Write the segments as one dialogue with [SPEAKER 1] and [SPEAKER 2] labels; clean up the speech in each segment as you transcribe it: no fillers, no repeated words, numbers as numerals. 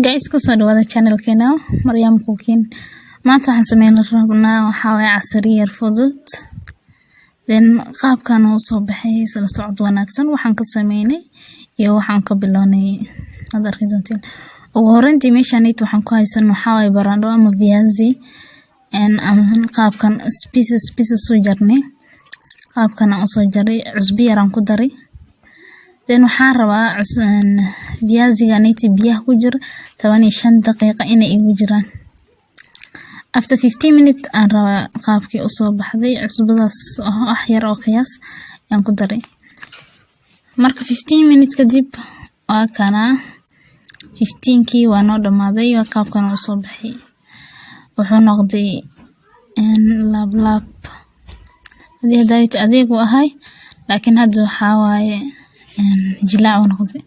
[SPEAKER 1] Guys, ku soo dhawaada channel-keena Maryam Cooking. Maanta waxaan sameyn rabnaa casri yar fudud. Then qaabkan oo soo baxay isla socod wanaagsan waxaan ka sameynay iyo waxaan ka bilownay hada arkidoontiin. Ugu horreyntii meeshaan waxaan ku haysan barandho ama viazi aan qaabkan pieces soo jarnay. Qaabkan aan soo jaray cusbo yar aan ku daray. Then waxaan rabaa viaziga biyaha ku jira 15 daqiiqo inay igu jiraan. After 15 minutes aan rabaa qaabkii u soo baxday cusbadaas yar oo qiyaas aan ku daray. Marka 15 minutes kadib waa kana 15kii waa noo dhamaaday waa qaabkan u soo baxay. Wuxuu noqday laab adeeg u ahay laakiin hadda waxaa waaye jilaac u noqday.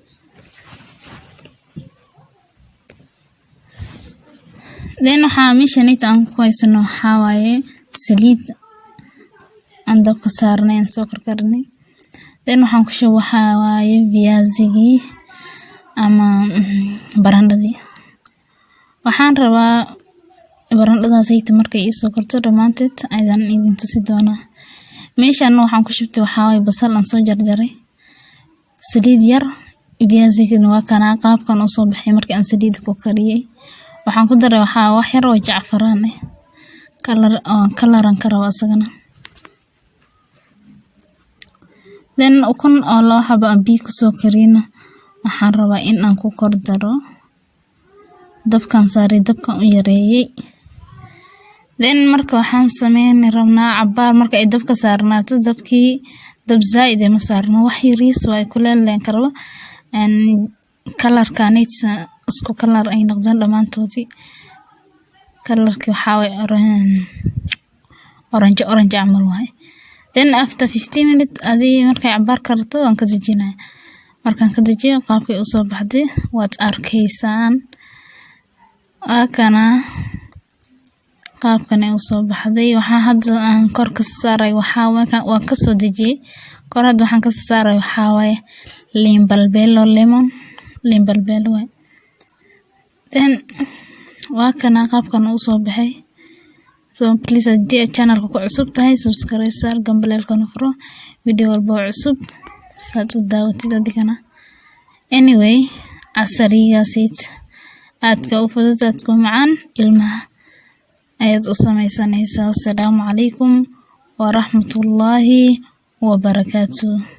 [SPEAKER 1] Then waxaa meeshaan aan ku haysano saliid aan dabka saarnay soo karkarnay. Then waxaan ku shubay viazigi ama barandhadii. Waxaan rabaa barandhadaas markay soo karto dhamaanteed aydan idin tusi doonaa. Meeshaan waxaan ku shubtay basal aan soo jarjaray. Saliid yar viazigina waa kana qaabkan u soo baxay markii aan saliid ku kariyay. Waxaan ku daray wax yar oo jacfaraan kalaran ka rabaa asagana. Then ukun oo laba xabo aan biyo ku soo kariyna waxaan rabaa in aan ku kor daro. Dabkan saaray dabkan u yareeyay. Then marka waxaan sameyn rabnaa cabaar marka ay dabka saarnaato dabkii dab zaid ma saarno wax yariis way kulaaleen karaba kalarkaanay isku kalar ay noqdaan dhamaantoodii kalarkii orange camal waay. Then after 15 minutes adii markay cabaar karto waan ka dajinaa. Markaan ka dajiyo qaabkii u soo baxday waad arkaysaan. Kana qaabkan u soo baxday waxaa hadda aan kor ka saaray waan ka soo dajiyay kor hadda waxaan ka saaray liin balbeelo lemon liin balbeelo waay. Then kana qaabkan u soo baxay. So please hadii channel ku cusub tahay subscribe saar gambaleelka furo video walba cusub saad u daawatid adigana. Anyway casrigaas aad ka u fudud aad ku macaan ilmaha ayaad u samaysanaysaa. Assalaamu calaykum wa rahmatullaahi wa barakaatuh.